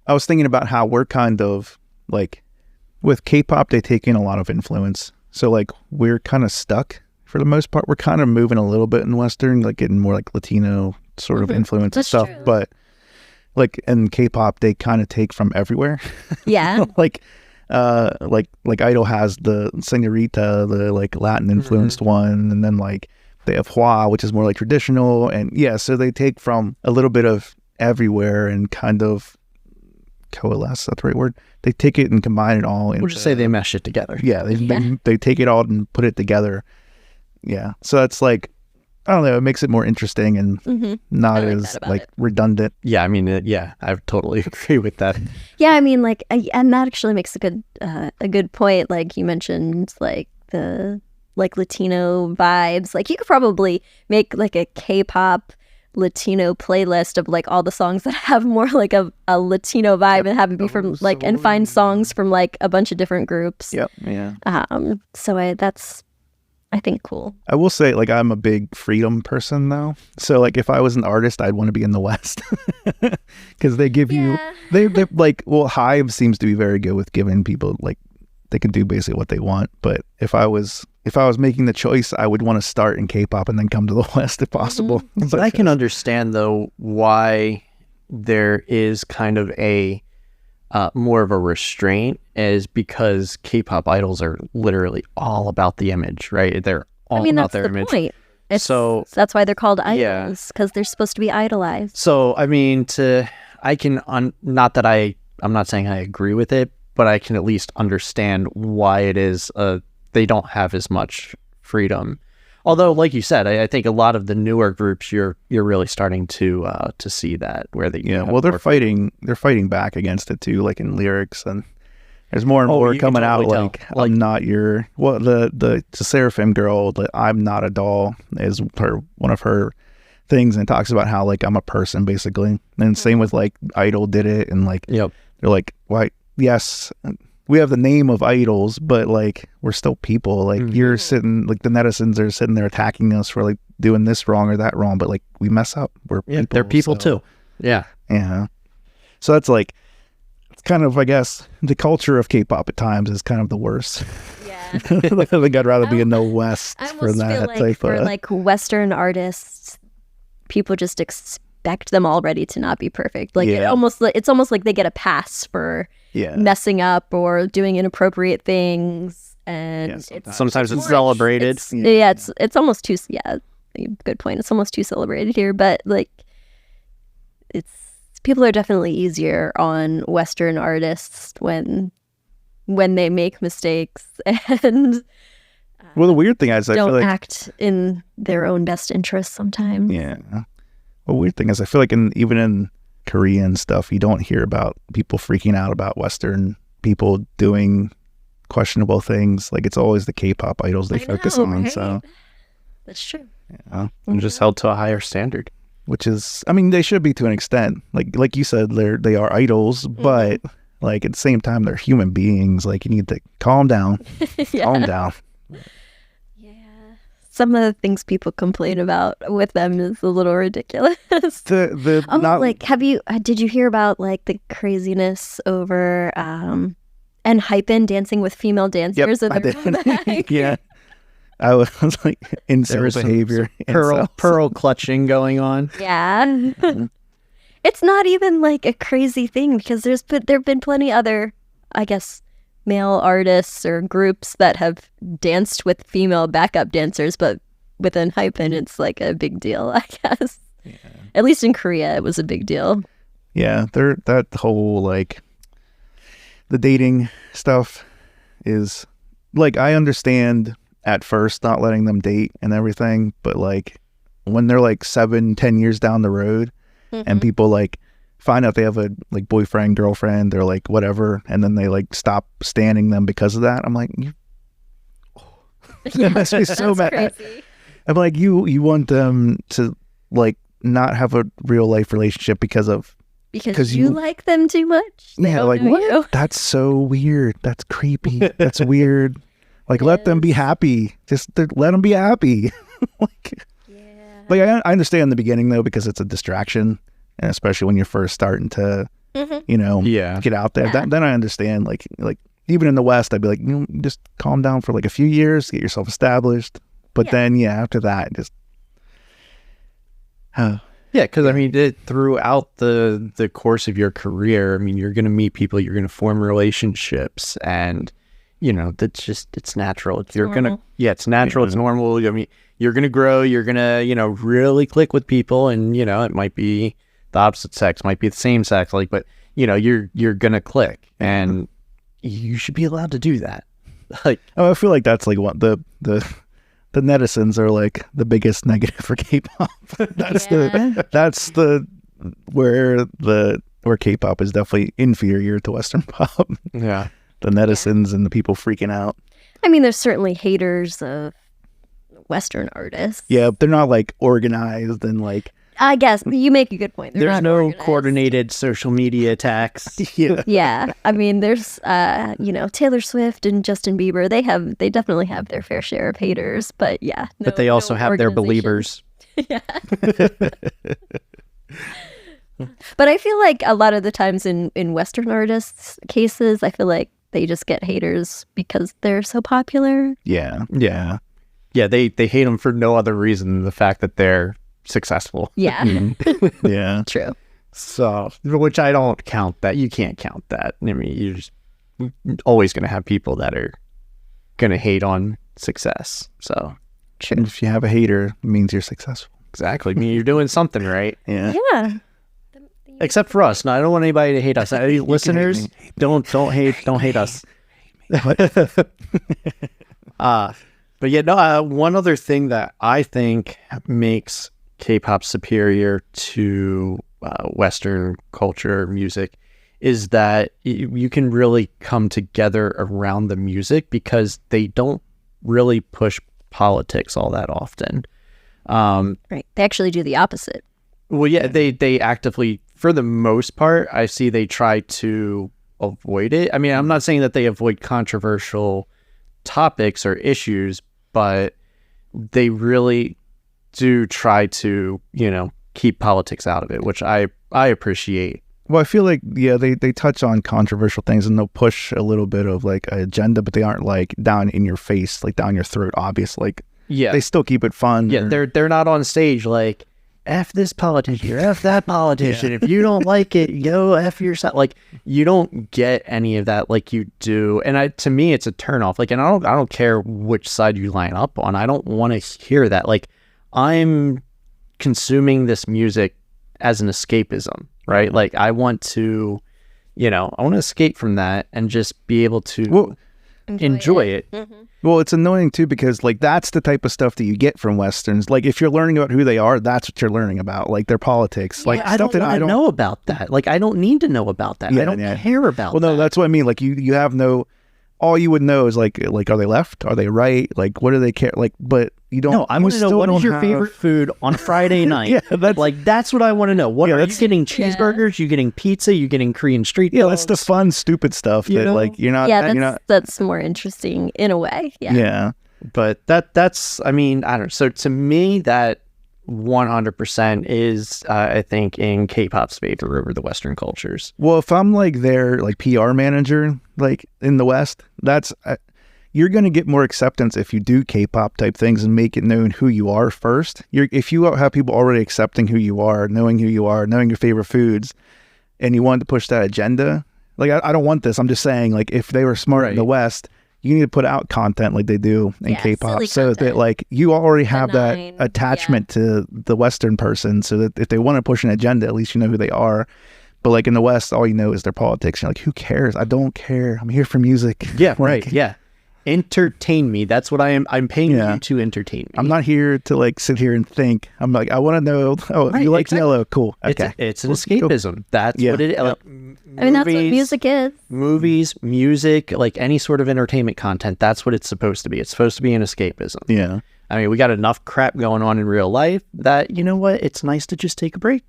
[SPEAKER 3] I was thinking about how we're kind of like with K-pop, they take in a lot of influence. So like we're kind of stuck for the most part. We're kind of moving a little bit in Western, like getting more like Latino sort of influence and stuff.
[SPEAKER 2] True.
[SPEAKER 3] But like in K-pop, they kind of take from everywhere.
[SPEAKER 2] Yeah.
[SPEAKER 3] like Idol has the Señorita, the like Latin influenced one, and then like they have Hua, which is more like traditional, and so they take from a little bit of everywhere and kind of coalesce. That's the right word. They take it and combine it all.
[SPEAKER 1] We'll just say they mesh it together.
[SPEAKER 3] Yeah, they take it all and put it together. Yeah, so that's like, I don't know, it makes it more interesting and not as like redundant.
[SPEAKER 1] Yeah, I mean, I totally agree with that.
[SPEAKER 2] Yeah, I mean, like, and that actually makes a good point. Like you mentioned, like the Latino vibes. Like you could probably make like a K-pop Latino playlist of like all the songs that have more like a Latino vibe and have it be from like and find songs from like a bunch of different groups.
[SPEAKER 3] Yep. Yeah.
[SPEAKER 2] So that's, I think, cool.
[SPEAKER 3] I will say, like, I'm a big freedom person, though. So, like, if I was an artist, I'd want to be in the West. Because they give you... They like... Well, Hive seems to be very good with giving people, like... They can do basically what they want. But if I was making the choice, I would want to start in K-pop and then come to the West if possible.
[SPEAKER 1] But I can understand, though, why there is kind of a... more of a restraint is because K-pop idols are literally all about the image, right? They're all about their image.
[SPEAKER 2] Point.
[SPEAKER 1] So
[SPEAKER 2] that's why they're called
[SPEAKER 1] Yeah.
[SPEAKER 2] idols, because they're supposed to be idolized.
[SPEAKER 1] So, I mean, not that I'm not saying I agree with it, but I can at least understand why it is they don't have as much freedom. Although, like you said, I think a lot of the newer groups you're really starting to see that where they
[SPEAKER 3] Yeah, well, they're fighting back against it too, like in lyrics, and there's more and
[SPEAKER 1] Oh,
[SPEAKER 3] more
[SPEAKER 1] you can
[SPEAKER 3] coming out
[SPEAKER 1] totally
[SPEAKER 3] like,
[SPEAKER 1] tell. Like-
[SPEAKER 3] I'm not your the Seraphim girl, the I'm not a doll is one of her things, and it talks about how like I'm a person basically, and same with like Idol did it, and like
[SPEAKER 1] Yep.
[SPEAKER 3] they're like, why? Yes, we have the name of idols, but like we're still people. Like you're sitting, like the netizens are sitting there attacking us for like doing this wrong or that wrong, but like we mess up. We're people,
[SPEAKER 1] They're people
[SPEAKER 3] so,
[SPEAKER 1] too. Yeah.
[SPEAKER 3] Yeah. So that's like, it's kind of, I guess, the culture of K-pop at times is kind of the worst.
[SPEAKER 2] Yeah.
[SPEAKER 3] I think I'd rather be in the West
[SPEAKER 2] I
[SPEAKER 3] for
[SPEAKER 2] almost
[SPEAKER 3] that
[SPEAKER 2] feel like
[SPEAKER 3] type
[SPEAKER 2] for
[SPEAKER 3] of.
[SPEAKER 2] like Western artists, people just expect them already to not be perfect. Like
[SPEAKER 3] Yeah.
[SPEAKER 2] it's almost like they get a pass for
[SPEAKER 3] Yeah.
[SPEAKER 2] messing up or doing inappropriate things, and
[SPEAKER 3] Yeah,
[SPEAKER 1] Sometimes it's
[SPEAKER 2] more-
[SPEAKER 1] celebrated.
[SPEAKER 2] It's almost too good point. It's almost too celebrated here, but like it's people are definitely easier on Western artists when they make mistakes and
[SPEAKER 3] Well, the weird thing is, I
[SPEAKER 2] don't
[SPEAKER 3] feel like.
[SPEAKER 2] act in their own best interest sometimes.
[SPEAKER 3] Yeah. Well, weird thing is, I feel like even in Korean stuff, you don't hear about people freaking out about Western people doing questionable things. Like it's always the K-pop idols they
[SPEAKER 2] I
[SPEAKER 3] focus
[SPEAKER 2] know,
[SPEAKER 3] on.
[SPEAKER 2] right?
[SPEAKER 3] So,
[SPEAKER 2] That's true.
[SPEAKER 3] yeah.
[SPEAKER 1] And just held to a higher standard.
[SPEAKER 3] Which is, I mean, they should be to an extent. Like you said, they are idols, but like at the same time, they're human beings. Like you need to calm down, calm down.
[SPEAKER 2] Yeah. Some of the things people complain about with them is a little ridiculous.
[SPEAKER 3] The not
[SPEAKER 2] like did you hear about like the craziness over and Hypen dancing with female dancers in
[SPEAKER 3] I
[SPEAKER 2] the
[SPEAKER 3] did. Yeah. I was like
[SPEAKER 1] There
[SPEAKER 3] incel
[SPEAKER 1] was some
[SPEAKER 3] behavior.
[SPEAKER 1] pearl clutching going on.
[SPEAKER 2] Yeah. It's not even like a crazy thing because there've been plenty other, I guess, male artists or groups that have danced with female backup dancers, but within Hypen it's like a big deal, I guess. Yeah. At least in Korea it was a big deal.
[SPEAKER 3] Yeah, that whole like the dating stuff is like, I understand at first not letting them date and everything, but like when they're like 7-10 years down the road and people like find out they have a like boyfriend, girlfriend, or like whatever, and then they like stop standing them because of that, I'm like, that makes me so mad.
[SPEAKER 2] Crazy.
[SPEAKER 3] I'm like, you want them to like not have a real life relationship because
[SPEAKER 2] Because you like them too much. They
[SPEAKER 3] yeah,
[SPEAKER 2] don't
[SPEAKER 3] like
[SPEAKER 2] know
[SPEAKER 3] what?
[SPEAKER 2] you.
[SPEAKER 3] That's so weird. That's creepy. That's weird. Like, let them be happy. Just let them be happy. like, I understand in the beginning though, because it's a distraction, and especially when you're first starting to, get out there.
[SPEAKER 2] Yeah.
[SPEAKER 3] Then I understand. Like even in the West, I'd be like, just calm down for like a few years, get yourself established. But then, after that, just.
[SPEAKER 1] Yeah, because I mean, throughout the course of your career, I mean, you're going to meet people, you're going to form relationships, and it's natural. It's natural. It's normal. I mean, you're going to grow. You're going to really click with people, and it might be the opposite sex, might be the same sex, like, but you're going to click, and you should be allowed to do that. Like,
[SPEAKER 3] I feel like that's like what the netizens are like the biggest negative for K-pop. That's where K-pop is definitely inferior to Western pop.
[SPEAKER 1] yeah.
[SPEAKER 3] The netizens and the people freaking out.
[SPEAKER 2] I mean, there's certainly haters of Western artists.
[SPEAKER 3] Yeah, they're not like organized and like.
[SPEAKER 2] I guess you make a good point. They're
[SPEAKER 1] There's
[SPEAKER 2] not
[SPEAKER 1] no
[SPEAKER 2] organized.
[SPEAKER 1] coordinated social media attacks.
[SPEAKER 3] Yeah.
[SPEAKER 2] Yeah, I mean, there's Taylor Swift and Justin Bieber. They definitely have their fair share of haters, but yeah.
[SPEAKER 1] But they also have their believers.
[SPEAKER 2] Yeah. But I feel like a lot of the times in Western artists' cases, I feel like they just get haters because they're so popular.
[SPEAKER 3] Yeah.
[SPEAKER 1] Yeah. Yeah, they hate them for no other reason than the fact that they're successful.
[SPEAKER 2] Yeah,
[SPEAKER 3] Yeah.
[SPEAKER 2] true.
[SPEAKER 1] So, which I don't count that. You can't count that. I mean, you're just always going to have people that are going to hate on success. So,
[SPEAKER 2] True.
[SPEAKER 3] And if you have a hater, it means you're successful.
[SPEAKER 1] Exactly. I mean, you're doing something right.
[SPEAKER 3] Yeah.
[SPEAKER 2] Yeah.
[SPEAKER 1] Except for us. No, I don't want anybody to hate us. Listeners, don't hate us. But yeah, no. One other thing that I think makes K-pop superior to Western culture music is that you can really come together around the music because they don't really push politics all that often.
[SPEAKER 2] Right. They actually do the opposite.
[SPEAKER 1] Well, yeah, they actively, for the most part, I see they try to avoid it. I mean, I'm not saying that they avoid controversial topics or issues, but they really do try to, keep politics out of it, which I appreciate.
[SPEAKER 3] Well, I feel like, yeah, they touch on controversial things and they'll push a little bit of like an agenda, but they aren't like down in your face, like down your throat, obvious. Like,
[SPEAKER 1] Yeah.
[SPEAKER 3] they still keep it fun.
[SPEAKER 1] Yeah, they're not on stage like, F this politician or F that politician. If you don't like it, go F yourself. Like, you don't get any of that like you do. And to me, it's a turnoff. Like, and I don't care which side you line up on. I don't want to hear that. Like, I'm consuming this music as an escapism, right? Like, I want to, I want to escape from that and just be able to enjoy it.
[SPEAKER 2] Mm-hmm.
[SPEAKER 3] Well, it's annoying too because like that's the type of stuff that you get from Westerns. Like if you're learning about who they are, that's what you're learning about, like their politics. Like
[SPEAKER 1] I
[SPEAKER 3] stuff
[SPEAKER 1] don't
[SPEAKER 3] that I don't
[SPEAKER 1] know about that. Like, I don't need to know about that.
[SPEAKER 3] Yeah,
[SPEAKER 1] I don't
[SPEAKER 3] yeah.
[SPEAKER 1] care about
[SPEAKER 3] Well,
[SPEAKER 1] that.
[SPEAKER 3] no, that's what I mean. Like you have no, all you would know is like are they left? Are they right? Like what do they care? Like, but you don't.
[SPEAKER 1] No, I want to know what is your favorite food on Friday night.
[SPEAKER 3] Yeah, that's
[SPEAKER 1] what I want to know. What
[SPEAKER 3] Yeah,
[SPEAKER 1] are you
[SPEAKER 3] that's-
[SPEAKER 1] getting? Cheeseburgers? You getting pizza? You getting Korean street?
[SPEAKER 3] Yeah, that's
[SPEAKER 1] dogs?
[SPEAKER 3] the fun, stupid stuff
[SPEAKER 1] You
[SPEAKER 3] that
[SPEAKER 1] know?
[SPEAKER 3] like you're not.
[SPEAKER 2] Yeah,
[SPEAKER 3] you're not.
[SPEAKER 2] that's more interesting in a way. Yeah.
[SPEAKER 3] Yeah.
[SPEAKER 1] But that's. I mean, I don't know. So to me, that 100% is, I think, in K-pop's favor over the Western cultures.
[SPEAKER 3] Well, if I'm like their like PR manager, like in the West, that's you're gonna get more acceptance if you do K-pop type things and make it known who you are first. If you have people already accepting who you are, knowing your favorite foods, and you want to push that agenda, like I don't want this. I'm just saying, like if they were smart in the West, you need to put out content like they do in
[SPEAKER 2] Yeah,
[SPEAKER 3] K-pop,
[SPEAKER 2] silly
[SPEAKER 3] so that
[SPEAKER 2] content.
[SPEAKER 3] like you already have
[SPEAKER 2] Benign,
[SPEAKER 3] that attachment to the Western person, so that if they want to push an agenda, at least you know who they are. But like in the West, all you know is their politics. You're like, who cares? I don't care. I'm here for music.
[SPEAKER 1] Yeah,
[SPEAKER 3] Like,
[SPEAKER 1] right. Yeah, entertain me. That's what I am. I'm paying
[SPEAKER 3] Yeah.
[SPEAKER 1] you to entertain me.
[SPEAKER 3] I'm not here to like sit here and think. I'm like, I want to know. Oh,
[SPEAKER 1] Right,
[SPEAKER 3] you like
[SPEAKER 1] exactly.
[SPEAKER 3] yellow? Cool. Okay.
[SPEAKER 1] It's an
[SPEAKER 3] Cool.
[SPEAKER 1] escapism. That's
[SPEAKER 3] Yeah.
[SPEAKER 1] what it is.
[SPEAKER 3] Yeah.
[SPEAKER 1] Like,
[SPEAKER 2] I mean, that's what
[SPEAKER 1] movies-
[SPEAKER 2] music is.
[SPEAKER 1] Movies, music, like any sort of entertainment content, that's what it's supposed to be. It's supposed to be an escapism.
[SPEAKER 3] Yeah.
[SPEAKER 1] I mean, we got enough crap going on in real life that, you know what, it's nice to just take a break.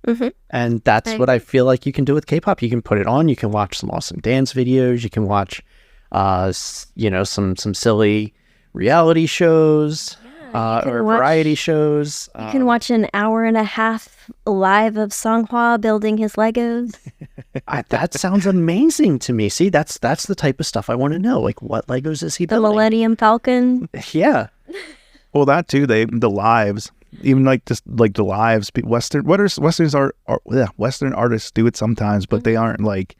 [SPEAKER 2] Mm-hmm.
[SPEAKER 1] And that's what I feel like you can do with K-pop. You can put it on, you can watch some awesome dance videos, you can watch, some silly reality shows, or
[SPEAKER 2] watch-
[SPEAKER 1] variety shows.
[SPEAKER 2] You can watch an hour and a half live of Songhwa building his Legos.
[SPEAKER 1] That sounds amazing to me. See, that's the type of stuff I want to know. Like, what Legos is he
[SPEAKER 2] The
[SPEAKER 1] building?
[SPEAKER 2] Millennium Falcon.
[SPEAKER 1] Yeah.
[SPEAKER 3] Well, that too. The lives, even like just like the lives. Western artists do it sometimes, but they aren't like.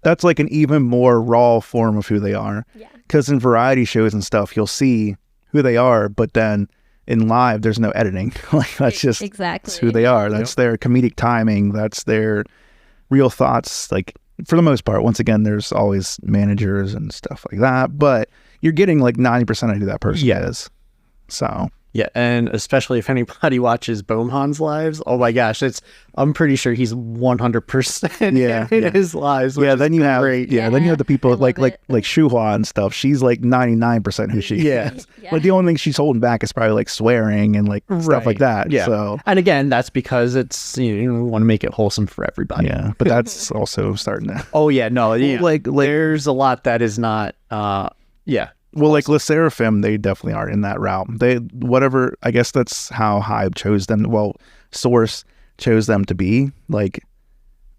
[SPEAKER 3] That's like an even more raw form of who they are.
[SPEAKER 2] Yeah.
[SPEAKER 3] Because in variety shows and stuff, you'll see who they are, but then in live, there's no editing. Like that's just
[SPEAKER 2] Exactly.
[SPEAKER 3] that's who they are. That's their comedic timing. That's their real thoughts. Like for the most part, once again, there's always managers and stuff like that, but you're getting like 90% of who that person is. So
[SPEAKER 1] Yeah, and especially if anybody watches Bohmhan's lives, oh my gosh, I'm pretty sure he's 100% in his lives. Which
[SPEAKER 3] then
[SPEAKER 1] is
[SPEAKER 3] you have
[SPEAKER 1] great.
[SPEAKER 3] then you have the people
[SPEAKER 2] I
[SPEAKER 3] like
[SPEAKER 2] love it.
[SPEAKER 3] Shuhua and stuff. She's like 99% who she
[SPEAKER 1] Yeah.
[SPEAKER 3] is.
[SPEAKER 2] Yeah.
[SPEAKER 3] But the only thing she's holding back is probably like swearing and like stuff like that.
[SPEAKER 1] Yeah.
[SPEAKER 3] So
[SPEAKER 1] And again, that's because it's you want to make it wholesome for everybody.
[SPEAKER 3] yeah, but that's also starting to
[SPEAKER 1] Oh yeah, no,
[SPEAKER 3] like
[SPEAKER 1] there's a lot that is not. Yeah.
[SPEAKER 3] well, like Le Seraphim, they definitely aren't in that route. I guess that's how Hybe chose them. Well, Source chose them to be. Like,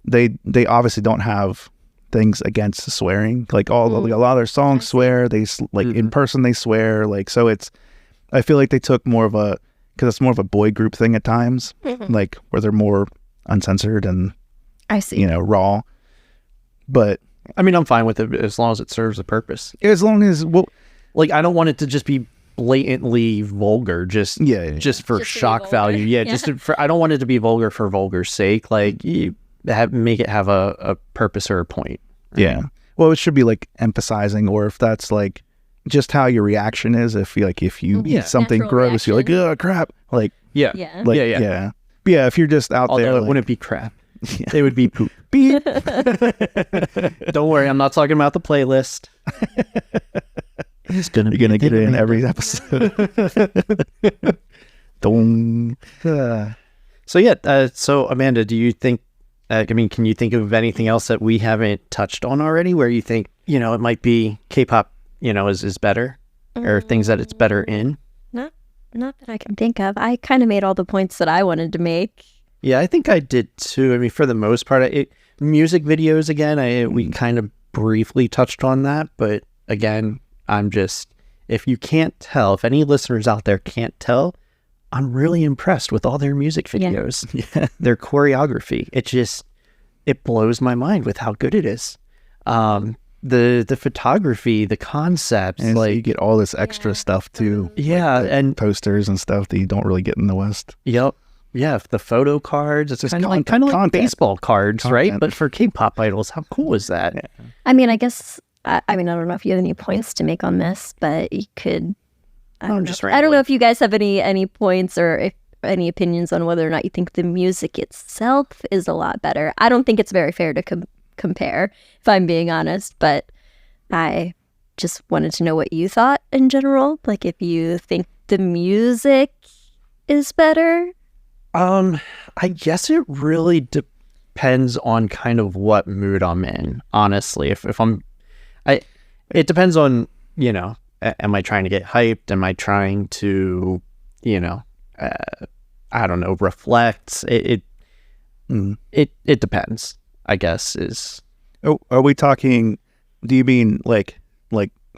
[SPEAKER 3] they obviously don't have things against swearing. Like, a lot of their songs swear. They, in person, they swear. Like, so I feel like they took because it's more of a boy group thing at times, like, where they're more uncensored and,
[SPEAKER 2] I see.
[SPEAKER 3] raw. But
[SPEAKER 1] I mean, I'm fine with it as long as it serves a purpose.
[SPEAKER 3] as long as,
[SPEAKER 1] Like, I don't want it to just be blatantly vulgar, just
[SPEAKER 3] Yeah.
[SPEAKER 1] just for
[SPEAKER 2] Just to be
[SPEAKER 1] shock
[SPEAKER 2] vulgar.
[SPEAKER 1] value. Yeah,
[SPEAKER 2] Yeah.
[SPEAKER 1] just for, I don't want it to be vulgar for vulgar's sake. Like you make it have a purpose or a point.
[SPEAKER 3] Yeah. Well, it should be like emphasizing, or if that's like just how your reaction is. If you
[SPEAKER 1] Yeah.
[SPEAKER 3] eat something
[SPEAKER 2] Natural
[SPEAKER 3] gross, you're like,
[SPEAKER 2] reaction.
[SPEAKER 3] oh crap. Like,
[SPEAKER 1] Yeah.
[SPEAKER 2] Yeah.
[SPEAKER 3] like
[SPEAKER 1] Yeah.
[SPEAKER 3] But yeah, if you're just out
[SPEAKER 1] Although
[SPEAKER 3] there,
[SPEAKER 1] it
[SPEAKER 3] like,
[SPEAKER 1] wouldn't be crap.
[SPEAKER 3] Yeah.
[SPEAKER 1] It would be poop.
[SPEAKER 3] beep.
[SPEAKER 1] Don't worry, I'm not talking about the playlist. It's gonna
[SPEAKER 3] You're gonna get it in every episode. Dong.
[SPEAKER 1] So yeah, so Amanda, do you think? Can you think of anything else that we haven't touched on already, where you think it might be K-pop, is better, or things that it's better in?
[SPEAKER 2] Not that I can think of. I kind of made all the points that I wanted to make.
[SPEAKER 1] Yeah, I think I did too. I mean, for the most part, music videos again. We kind of briefly touched on that, but again, if you can't tell, if any listeners out there can't tell, I'm really impressed with all their music videos.
[SPEAKER 3] Yeah.
[SPEAKER 1] Their choreography. It blows my mind with how good it is. The photography, the concepts,
[SPEAKER 3] And so
[SPEAKER 1] like
[SPEAKER 3] you get all this extra stuff too.
[SPEAKER 1] yeah, and
[SPEAKER 3] Posters and stuff that you don't really get in the West.
[SPEAKER 1] yep. Yeah, the photo cards. It's
[SPEAKER 3] just
[SPEAKER 1] kind of like
[SPEAKER 3] content.
[SPEAKER 1] baseball cards, right?
[SPEAKER 3] Content.
[SPEAKER 1] But for K-pop idols, how cool is that?
[SPEAKER 3] Yeah.
[SPEAKER 2] I mean, I guess, I don't know if you have any points to make on this, but you could, I don't know if you guys have any points or any opinions on whether or not you think the music itself is a lot better. I don't think it's very fair to compare, if I'm being honest, but I just wanted to know what you thought in general. Like, if you think the music is better.
[SPEAKER 1] I guess it really depends on kind of what mood I'm in, honestly. If it depends on, am I trying to get hyped? Am I trying to, I don't know, reflect? It depends, I guess, is.
[SPEAKER 3] Oh, are we talking? Do you mean like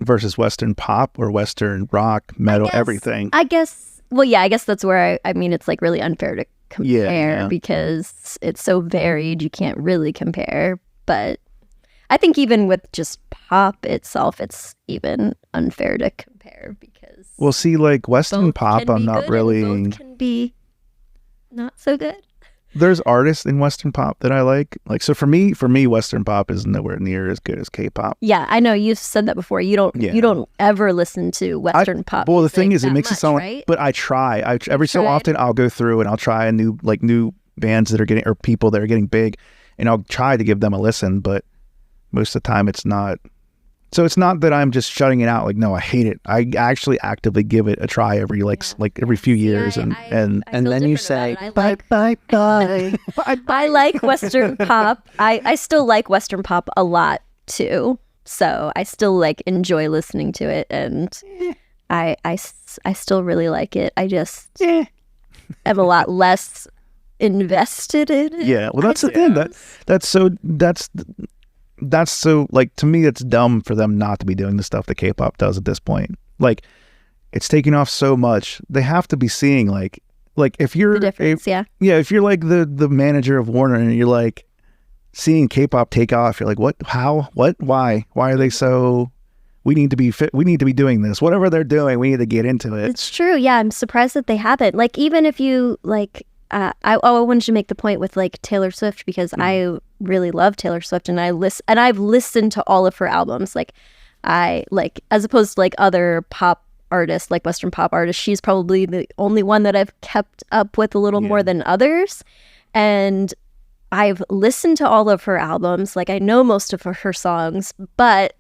[SPEAKER 3] versus Western pop or Western rock, metal, everything?
[SPEAKER 2] I guess. Well, yeah, I guess that's where I mean, it's like really unfair to compare
[SPEAKER 3] Yeah.
[SPEAKER 2] because it's so varied. You can't really compare. But I think even with just pop itself, it's even unfair to compare because
[SPEAKER 3] Well, see, like Western
[SPEAKER 2] both
[SPEAKER 3] pop,
[SPEAKER 2] can
[SPEAKER 3] I'm
[SPEAKER 2] be
[SPEAKER 3] not
[SPEAKER 2] good and
[SPEAKER 3] really.
[SPEAKER 2] both can be not so good.
[SPEAKER 3] There's artists in Western pop that I like. Like, so for me, Western pop is nowhere near as good as K-pop.
[SPEAKER 2] Yeah, I know you've said that before. You don't ever listen to Western pop.
[SPEAKER 3] Well, the thing
[SPEAKER 2] music
[SPEAKER 3] is, it
[SPEAKER 2] that
[SPEAKER 3] makes it
[SPEAKER 2] much,
[SPEAKER 3] sound
[SPEAKER 2] right?
[SPEAKER 3] like, but I try. Every so
[SPEAKER 2] tried?
[SPEAKER 3] often I'll go through and I'll try a new bands that are getting, or people that are getting big, and I'll try to give them a listen, but most of the time it's not. So it's not that I'm just shutting it out. Like, no, I hate it. I actually actively give it a try every every few years,
[SPEAKER 2] I
[SPEAKER 3] and
[SPEAKER 2] feel
[SPEAKER 1] then you
[SPEAKER 2] different
[SPEAKER 1] say,
[SPEAKER 2] about it.
[SPEAKER 1] bye, bye, bye.
[SPEAKER 2] I like Western pop. I still like Western pop a lot too. So I still like enjoy listening to it, and I still really like it. I just am a lot less invested in it.
[SPEAKER 3] yeah. Well, that's the thing. That's so, like, to me, it's dumb for them not to be doing the stuff that K-pop does at this point. Like, it's taking off so much. They have to be seeing like if you're
[SPEAKER 2] The difference, yeah.
[SPEAKER 3] if you're like the manager of Warner and you're like seeing K-pop take off, you're like, what? How? What? Why? Why are they so? We need to be fit. We need to be doing this. Whatever they're doing, we need to get into it.
[SPEAKER 2] It's true. Yeah, I'm surprised that they haven't. Like, even if you like, I wanted to make the point with like Taylor Swift because I really love Taylor Swift and I've listened to all of her albums. Like, I like, as opposed to like other pop artists, like Western pop artists, she's probably the only one that I've kept up with a little more than others. And I've listened to all of her albums. Like, I know most of her songs, but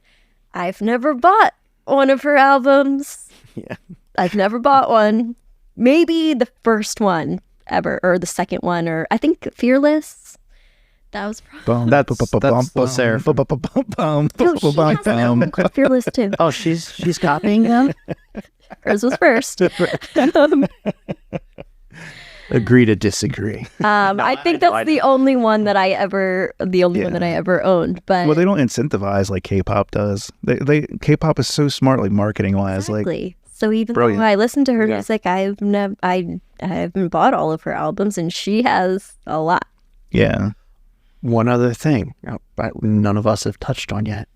[SPEAKER 2] I've never bought one of her albums.
[SPEAKER 3] Yeah.
[SPEAKER 2] I've never bought one. Maybe the first one ever, or the second one, or I think Fearless. That was probably.
[SPEAKER 1] That's LeSeraphim.
[SPEAKER 2] No, she has an album called Fearless too.
[SPEAKER 1] Oh, she's copying them?
[SPEAKER 2] Hers was first.
[SPEAKER 1] Agree to disagree.
[SPEAKER 2] I think that's the only one that I ever owned. But
[SPEAKER 3] Well, they don't incentivize like K-pop does. They K-pop is so smart, like marketing wise.
[SPEAKER 2] exactly.
[SPEAKER 3] Like,
[SPEAKER 2] So even
[SPEAKER 3] brilliant.
[SPEAKER 2] though I listen to her
[SPEAKER 1] Yeah.
[SPEAKER 2] music, I haven't bought all of her albums, and she has a lot.
[SPEAKER 3] yeah,
[SPEAKER 1] One other thing none of us have touched on yet.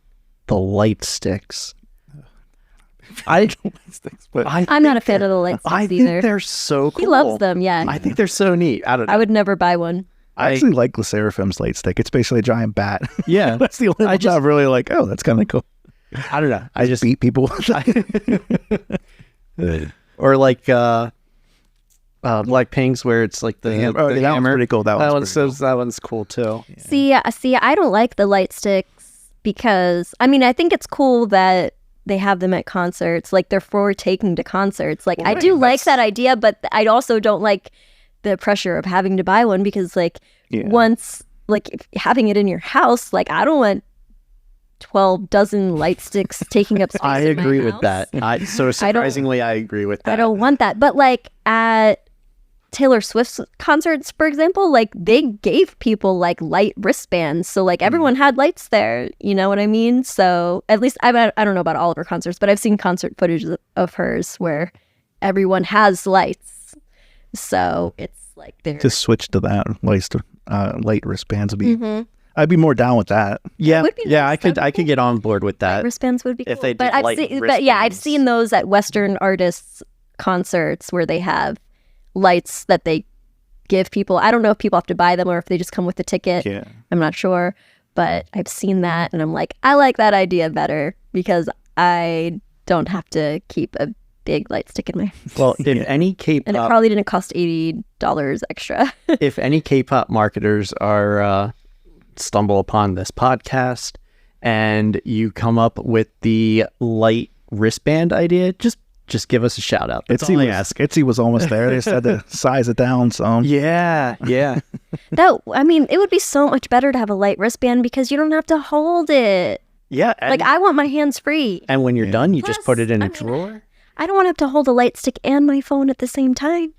[SPEAKER 1] The light sticks. I
[SPEAKER 3] but
[SPEAKER 2] I'm not a fan of the light sticks
[SPEAKER 1] I
[SPEAKER 2] either.
[SPEAKER 1] think they're so cool.
[SPEAKER 2] He loves them, yeah.
[SPEAKER 1] I think they're so neat. I don't know.
[SPEAKER 2] I would never buy one.
[SPEAKER 3] I actually like Le Seraphim's light stick. It's basically a giant bat.
[SPEAKER 1] Yeah.
[SPEAKER 3] That's the only one I'm really like, oh, that's kind of cool.
[SPEAKER 1] I don't know. I just
[SPEAKER 3] Beat people.
[SPEAKER 1] or like Blackpink's where it's like the
[SPEAKER 3] that
[SPEAKER 1] hammer.
[SPEAKER 3] one's pretty cool. That
[SPEAKER 1] One's cool too.
[SPEAKER 2] See, I don't like the light sticks because, I mean, I think it's cool that they have them at concerts. Like, they're for taking to concerts. Like, I do like that idea, but I also don't like the pressure of having to buy one because, like, once, like, having it in your house, like, I don't want 12 dozen light sticks taking up space.
[SPEAKER 1] I
[SPEAKER 2] in my
[SPEAKER 1] agree with
[SPEAKER 2] house.
[SPEAKER 1] that. So surprisingly, I agree with that.
[SPEAKER 2] I don't want that. But, like, at Taylor Swift's concerts, for example, like, they gave people, like, light wristbands. So, like, everyone had lights there. You know what I mean? So, at least, I don't know about all of her concerts, but I've seen concert footage of hers where everyone has lights. So, it's like they're...
[SPEAKER 3] Just switch to that. Light wristbands would be... I'd be more down with that.
[SPEAKER 1] Yeah,
[SPEAKER 2] would be
[SPEAKER 1] yeah,
[SPEAKER 2] nice.
[SPEAKER 1] I could get on board with that.
[SPEAKER 2] Wristbands would be cool.
[SPEAKER 1] If they did
[SPEAKER 2] but
[SPEAKER 1] light
[SPEAKER 2] I've
[SPEAKER 1] wristbands.
[SPEAKER 2] seen those at Western artists' concerts where they have lights that they give people. I don't know if people have to buy them or if they just come with the ticket.
[SPEAKER 3] Yeah.
[SPEAKER 2] I'm not sure. But I've seen that and I'm like, I like that idea better because I don't have to keep a big light stick in my...
[SPEAKER 1] Well, if any K-pop...
[SPEAKER 2] And it probably didn't cost $80 extra.
[SPEAKER 1] if any K-pop marketers are stumble upon this podcast and you come up with the light wristband idea, just give us a shout out. That's all I ask.
[SPEAKER 3] Itzy was almost there. They just had to size it down some.
[SPEAKER 1] Yeah.
[SPEAKER 2] I mean, it would be so much better to have a light wristband because you don't have to hold it.
[SPEAKER 1] Yeah.
[SPEAKER 2] Like, I want my hands free.
[SPEAKER 1] And when you're done, you just
[SPEAKER 2] Plus,
[SPEAKER 1] put it in a
[SPEAKER 2] I mean,
[SPEAKER 1] drawer.
[SPEAKER 2] I don't want to have to hold a light stick and my phone at the same time.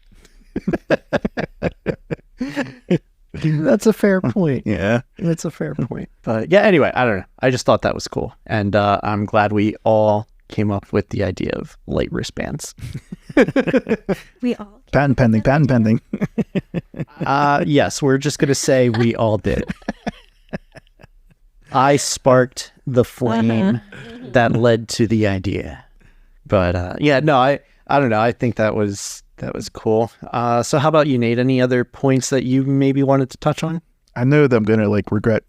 [SPEAKER 1] That's a fair point.
[SPEAKER 3] Yeah.
[SPEAKER 1] That's a fair point. But yeah, anyway, I don't know. I just thought that was cool. And I'm glad we all came up with the idea of light wristbands.
[SPEAKER 2] We all.
[SPEAKER 3] Patent pending.
[SPEAKER 1] Yes, we're just going to say we all did. I sparked the flame that led to the idea. But yeah, no, I don't know. I think that was cool. So how about you, Nate? Any other points that you maybe wanted to touch on?
[SPEAKER 3] I know that I'm going to like regret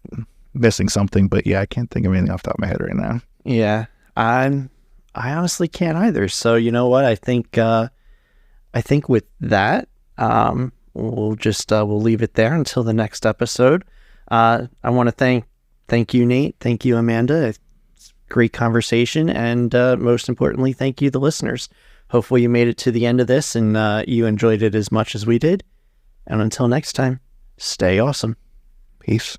[SPEAKER 3] missing something, but yeah, I can't think of anything off the top of my head right now.
[SPEAKER 1] Yeah, I honestly can't either. So you know what? I think with that, we'll just we'll leave it there until the next episode. I want to thank you, Nate. Thank you, Amanda. Great conversation, and most importantly, thank you, the listeners. Hopefully you made it to the end of this and you enjoyed it as much as we did. And until next time, stay awesome.
[SPEAKER 3] Peace.